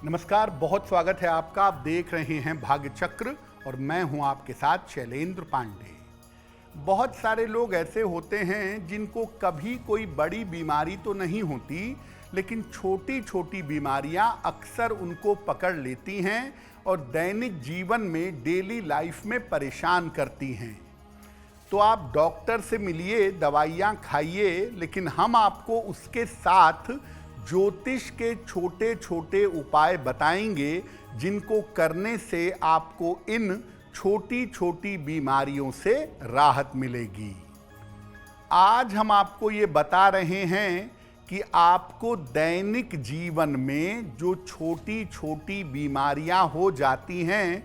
नमस्कार, बहुत स्वागत है आपका। आप देख रहे हैं भाग्य चक्र और मैं हूं आपके साथ शैलेंद्र पांडे। बहुत सारे लोग ऐसे होते हैं जिनको कभी कोई बड़ी बीमारी तो नहीं होती, लेकिन छोटी छोटी बीमारियां अक्सर उनको पकड़ लेती हैं और दैनिक जीवन में, डेली लाइफ में परेशान करती हैं। तो आप डॉक्टर से मिलिए, दवाइयाँ खाइए, लेकिन हम आपको उसके साथ ज्योतिष के छोटे छोटे उपाय बताएंगे जिनको करने से आपको इन छोटी छोटी बीमारियों से राहत मिलेगी। आज हम आपको ये बता रहे हैं कि आपको दैनिक जीवन में जो छोटी छोटी बीमारियां हो जाती हैं,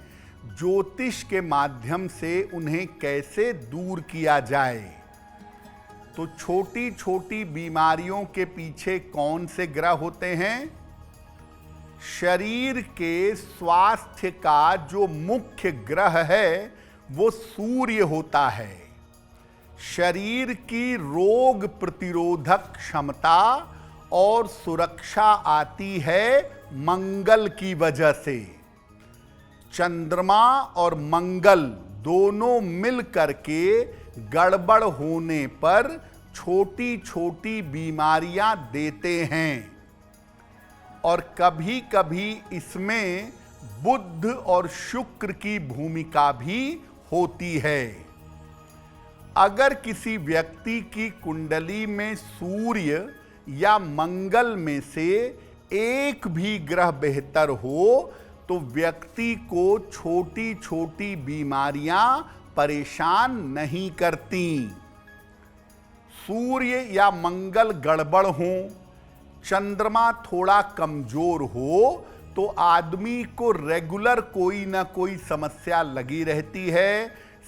ज्योतिष के माध्यम से उन्हें कैसे दूर किया जाए। तो छोटी छोटी बीमारियों के पीछे कौन से ग्रह होते हैं? शरीर के स्वास्थ्य का जो मुख्य ग्रह है वो सूर्य होता है। शरीर की रोग प्रतिरोधक क्षमता और सुरक्षा आती है मंगल की वजह से। चंद्रमा और मंगल दोनों मिल करके गड़बड़ होने पर छोटी छोटी बीमारियां देते हैं और कभी कभी इसमें बुध और शुक्र की भूमिका भी होती है। अगर किसी व्यक्ति की कुंडली में सूर्य या मंगल में से एक भी ग्रह बेहतर हो तो व्यक्ति को छोटी छोटी बीमारियां परेशान नहीं करती। सूर्य या मंगल गड़बड़ हो, चंद्रमा थोड़ा कमजोर हो तो आदमी को रेगुलर कोई ना कोई समस्या लगी रहती है।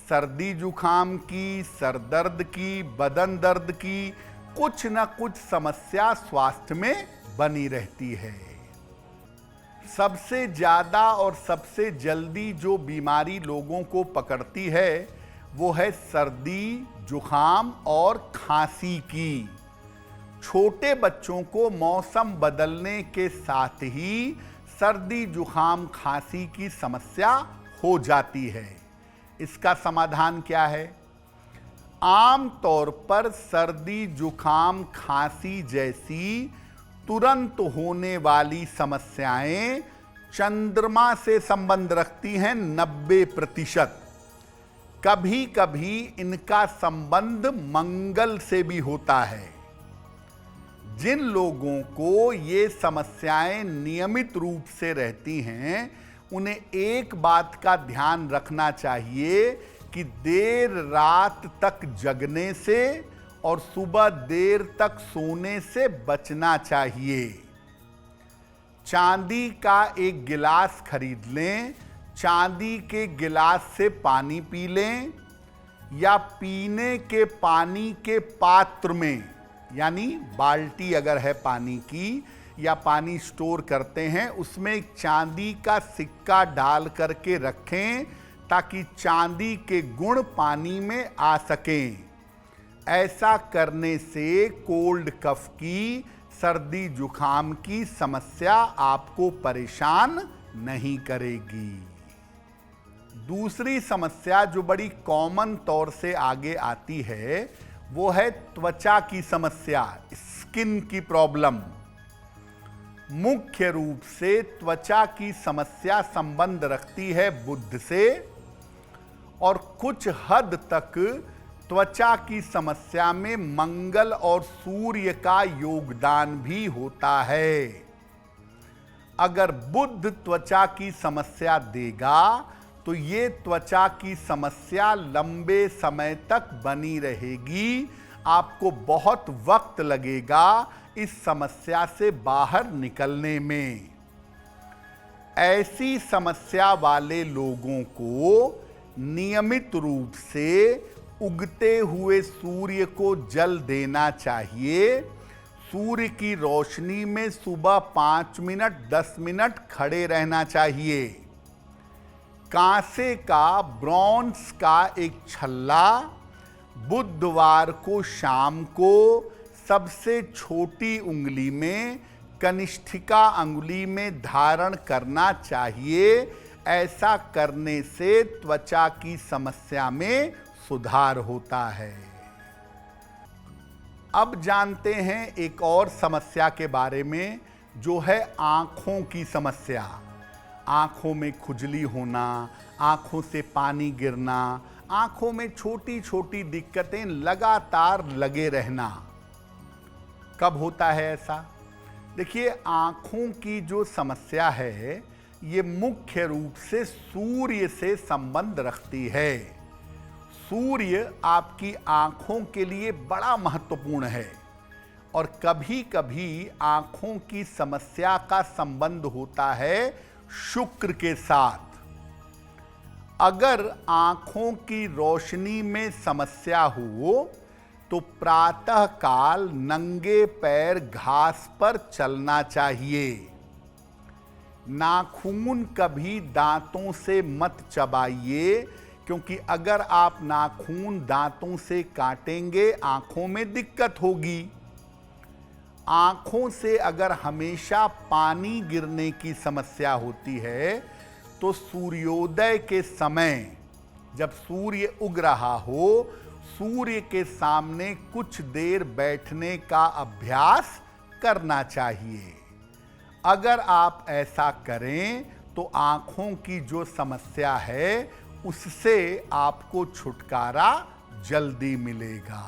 सर्दी जुकाम की, सर दर्द की, बदन दर्द की, कुछ ना कुछ समस्या स्वास्थ्य में बनी रहती है। सबसे ज़्यादा और सबसे जल्दी जो बीमारी लोगों को पकड़ती है वो है सर्दी, जुखाम और खांसी की। छोटे बच्चों को मौसम बदलने के साथ ही सर्दी, जुखाम, खांसी की समस्या हो जाती है। इसका समाधान क्या है? आम तौर पर सर्दी, जुखाम, खांसी जैसी तुरंत होने वाली समस्याएं चंद्रमा से संबंध रखती हैं 90%। कभी कभी इनका संबंध मंगल से भी होता है। जिन लोगों को ये समस्याएं नियमित रूप से रहती हैं उन्हें एक बात का ध्यान रखना चाहिए कि देर रात तक जगने से और सुबह देर तक सोने से बचना चाहिए। चांदी का एक गिलास खरीद लें, चांदी के गिलास से पानी पी लें या पीने के पानी के पात्र में, यानी बाल्टी अगर है पानी की या पानी स्टोर करते हैं उसमें एक चांदी का सिक्का डाल करके रखें ताकि चांदी के गुण पानी में आ सकें। ऐसा करने से कोल्ड कफ की, सर्दी जुखाम की समस्या आपको परेशान नहीं करेगी। दूसरी समस्या जो बड़ी कॉमन तौर से आगे आती है वो है त्वचा की समस्या, स्किन की प्रॉब्लम। मुख्य रूप से त्वचा की समस्या संबंध रखती है बुध से और कुछ हद तक त्वचा की समस्या में मंगल और सूर्य का योगदान भी होता है। अगर बुध त्वचा की समस्या देगा तो ये त्वचा की समस्या लंबे समय तक बनी रहेगी। आपको बहुत वक्त लगेगा इस समस्या से बाहर निकलने में। ऐसी समस्या वाले लोगों को नियमित रूप से उगते हुए सूर्य को जल देना चाहिए। सूर्य की रोशनी में सुबह 5 मिनट 10 मिनट खड़े रहना चाहिए। कांसे का, ब्रॉन्ज का एक छल्ला बुधवार को शाम को सबसे छोटी उंगली में कनिष्ठिका अंगुली में धारण करना चाहिए। ऐसा करने से त्वचा की समस्या में सुधार होता है। अब जानते हैं एक और समस्या के बारे में, जो है आंखों की समस्या। आंखों में खुजली होना, आंखों से पानी गिरना, आंखों में छोटी छोटी दिक्कतें लगातार लगे रहना। कब होता है ऐसा? देखिए, आंखों की जो समस्या है ये मुख्य रूप से सूर्य से संबंध रखती है। सूर्य आपकी आंखों के लिए बड़ा महत्वपूर्ण है और कभी कभी आंखों की समस्या का संबंध होता है शुक्र के साथ। अगर आंखों की रोशनी में समस्या हो तो प्रातः काल नंगे पैर घास पर चलना चाहिए। नाखून कभी दांतों से मत चबाइए, क्योंकि अगर आप नाखून दांतों से काटेंगे आंखों में दिक्कत होगी। आंखों से अगर हमेशा पानी गिरने की समस्या होती है तो सूर्योदय के समय, जब सूर्य उग रहा हो, सूर्य के सामने कुछ देर बैठने का अभ्यास करना चाहिए। अगर आप ऐसा करें तो आंखों की जो समस्या है उससे आपको छुटकारा जल्दी मिलेगा।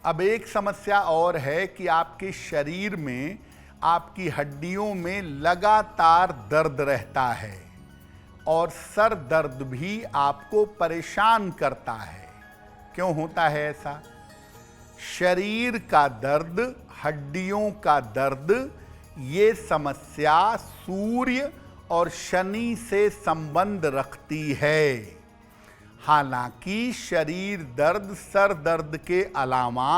अब एक समस्या और है कि आपके शरीर में, आपकी हड्डियों में लगातार दर्द रहता है और सर दर्द भी आपको परेशान करता है। क्यों होता है ऐसा? शरीर का दर्द, हड्डियों का दर्द, ये समस्या सूर्य और शनि से संबंध रखती है। हालांकि शरीर दर्द, सर दर्द के अलावा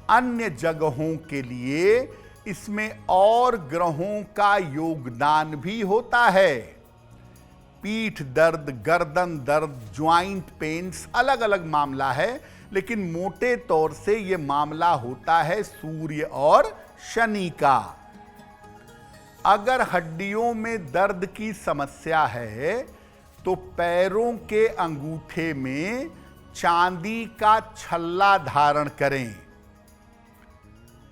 अन्य जगहों के लिए इसमें और ग्रहों का योगदान भी होता है। पीठ दर्द, गर्दन दर्द, ज्वाइंट पेन्स अलग अलग मामला है, लेकिन मोटे तौर से ये मामला होता है सूर्य और शनि का। अगर हड्डियों में दर्द की समस्या है तो पैरों के अंगूठे में चांदी का छल्ला धारण करें,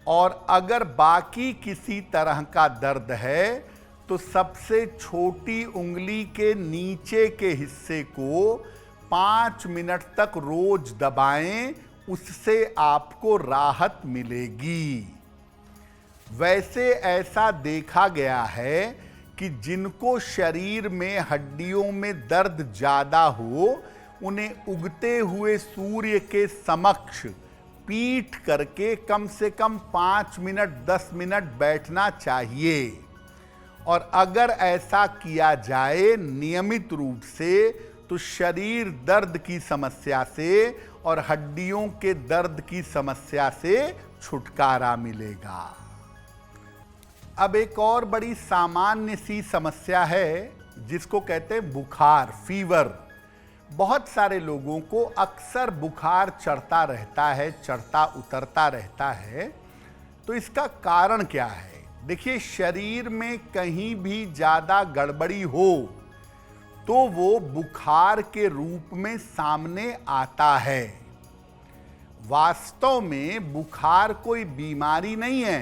और अगर बाकी किसी तरह का दर्द है तो सबसे छोटी उंगली के नीचे के हिस्से को 5 मिनट तक रोज दबाएं, उससे आपको राहत मिलेगी। वैसे ऐसा देखा गया है कि जिनको शरीर में हड्डियों में दर्द ज्यादा हो, उन्हें उगते हुए सूर्य के समक्ष पीठ करके कम से कम 5 मिनट 10 मिनट बैठना चाहिए। और अगर ऐसा किया जाए नियमित रूप से तो शरीर दर्द की समस्या से और हड्डियों के दर्द की समस्या से छुटकारा मिलेगा। अब एक और बड़ी सामान्य सी समस्या है जिसको कहते हैं बुखार, फीवर। बहुत सारे लोगों को अक्सर बुखार चढ़ता रहता है, चढ़ता उतरता रहता है। तो इसका कारण क्या है? देखिए, शरीर में कहीं भी ज़्यादा गड़बड़ी हो तो वो बुखार के रूप में सामने आता है। वास्तव में बुखार कोई बीमारी नहीं है।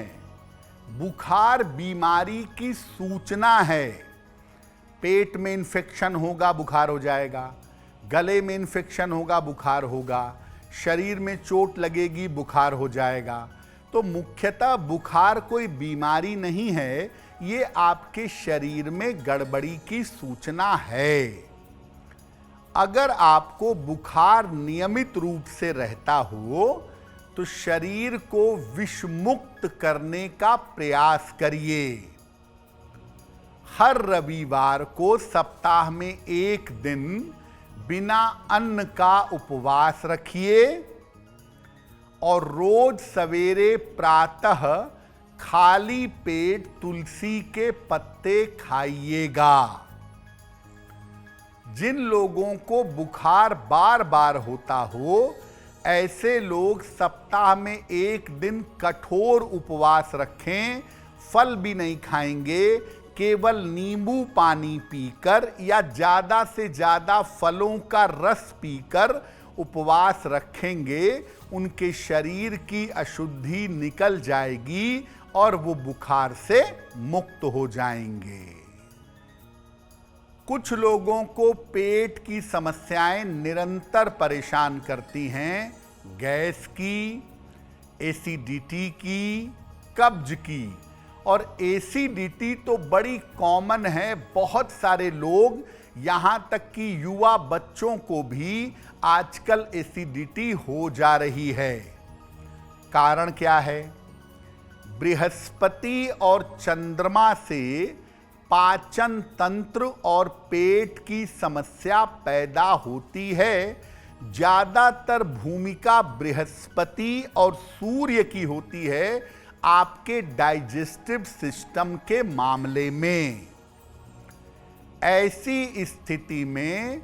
बुखार बीमारी की सूचना है। पेट में इन्फेक्शन होगा, बुखार हो जाएगा। गले में इन्फेक्शन होगा, बुखार होगा। शरीर में चोट लगेगी, बुखार हो जाएगा। तो मुख्यतः बुखार कोई बीमारी नहीं है, ये आपके शरीर में गड़बड़ी की सूचना है। अगर आपको बुखार नियमित रूप से रहता हो तो शरीर को विषमुक्त करने का प्रयास करिए। हर रविवार को सप्ताह में एक दिन बिना अन्न का उपवास रखिए और रोज सवेरे प्रातः खाली पेट तुलसी के पत्ते खाइएगा। जिन लोगों को बुखार बार बार होता हो, ऐसे लोग सप्ताह में एक दिन कठोर उपवास रखें, फल भी नहीं खाएंगे, केवल नींबू पानी पीकर या ज़्यादा से ज़्यादा फलों का रस पीकर उपवास रखेंगे, उनके शरीर की अशुद्धि निकल जाएगी और वो बुखार से मुक्त हो जाएंगे। कुछ लोगों को पेट की समस्याएं निरंतर परेशान करती हैं, गैस की, एसिडिटी की, कब्ज की। और एसिडिटी तो बड़ी कॉमन है, बहुत सारे लोग, यहाँ तक कि युवा बच्चों को भी आजकल एसिडिटी हो जा रही है। कारण क्या है? बृहस्पति और चंद्रमा से पाचन तंत्र और पेट की समस्या पैदा होती है। ज्यादातर भूमिका बृहस्पति और सूर्य की होती है आपके डाइजेस्टिव सिस्टम के मामले में। ऐसी स्थिति में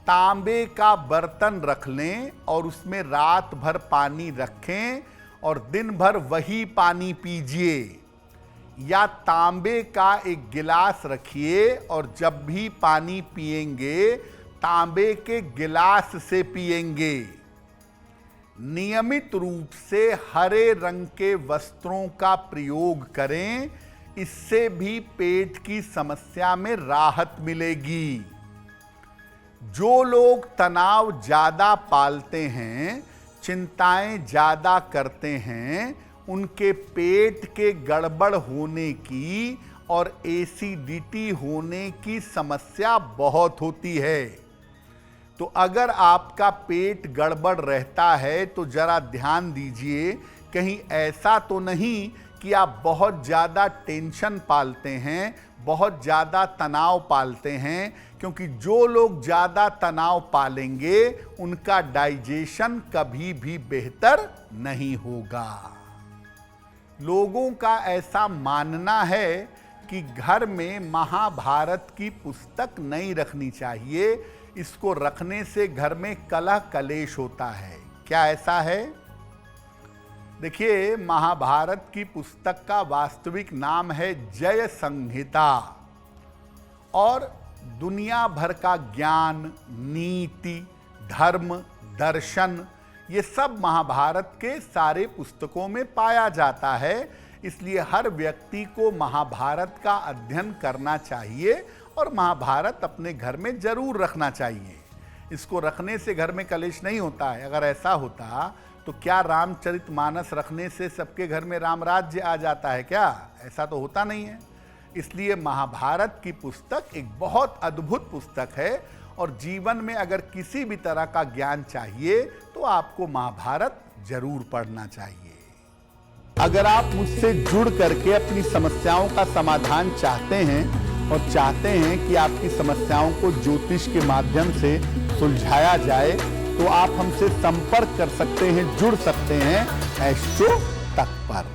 तांबे का बर्तन रख लें और उसमें रात भर पानी रखें और दिन भर वही पानी पीजिए, या तांबे का एक गिलास रखिए और जब भी पानी पिएंगे तांबे के गिलास से पिएंगे। नियमित रूप से हरे रंग के वस्त्रों का प्रयोग करें, इससे भी पेट की समस्या में राहत मिलेगी। जो लोग तनाव ज्यादा पालते हैं, चिंताएं ज्यादा करते हैं, उनके पेट के गड़बड़ होने की और एसिडिटी होने की समस्या बहुत होती है। तो अगर आपका पेट गड़बड़ रहता है तो जरा ध्यान दीजिए, कहीं ऐसा तो नहीं कि आप बहुत ज़्यादा टेंशन पालते हैं, बहुत ज़्यादा तनाव पालते हैं, क्योंकि जो लोग ज़्यादा तनाव पालेंगे उनका डाइजेशन कभी भी बेहतर नहीं होगा। लोगों का ऐसा मानना है कि घर में महाभारत की पुस्तक नहीं रखनी चाहिए, इसको रखने से घर में कलह कलेश होता है। क्या ऐसा है? देखिए, महाभारत की पुस्तक का वास्तविक नाम है जय संहिता, और दुनिया भर का ज्ञान, नीति, धर्म, दर्शन, ये सब महाभारत के सारे पुस्तकों में पाया जाता है। इसलिए हर व्यक्ति को महाभारत का अध्ययन करना चाहिए और महाभारत अपने घर में जरूर रखना चाहिए। इसको रखने से घर में कलेश नहीं होता है। अगर ऐसा होता तो क्या रामचरितमानस रखने से सबके घर में राम राज्य आ जाता है क्या? ऐसा तो होता नहीं है। इसलिए महाभारत की पुस्तक एक बहुत अद्भुत पुस्तक है, और जीवन में अगर किसी भी तरह का ज्ञान चाहिए तो आपको महाभारत जरूर पढ़ना चाहिए। अगर आप मुझसे जुड़ करके अपनी समस्याओं का समाधान चाहते हैं और चाहते हैं कि आपकी समस्याओं को ज्योतिष के माध्यम से सुलझाया जाए, तो आप हमसे संपर्क कर सकते हैं, जुड़ सकते हैं एस्ट्रो तक पर।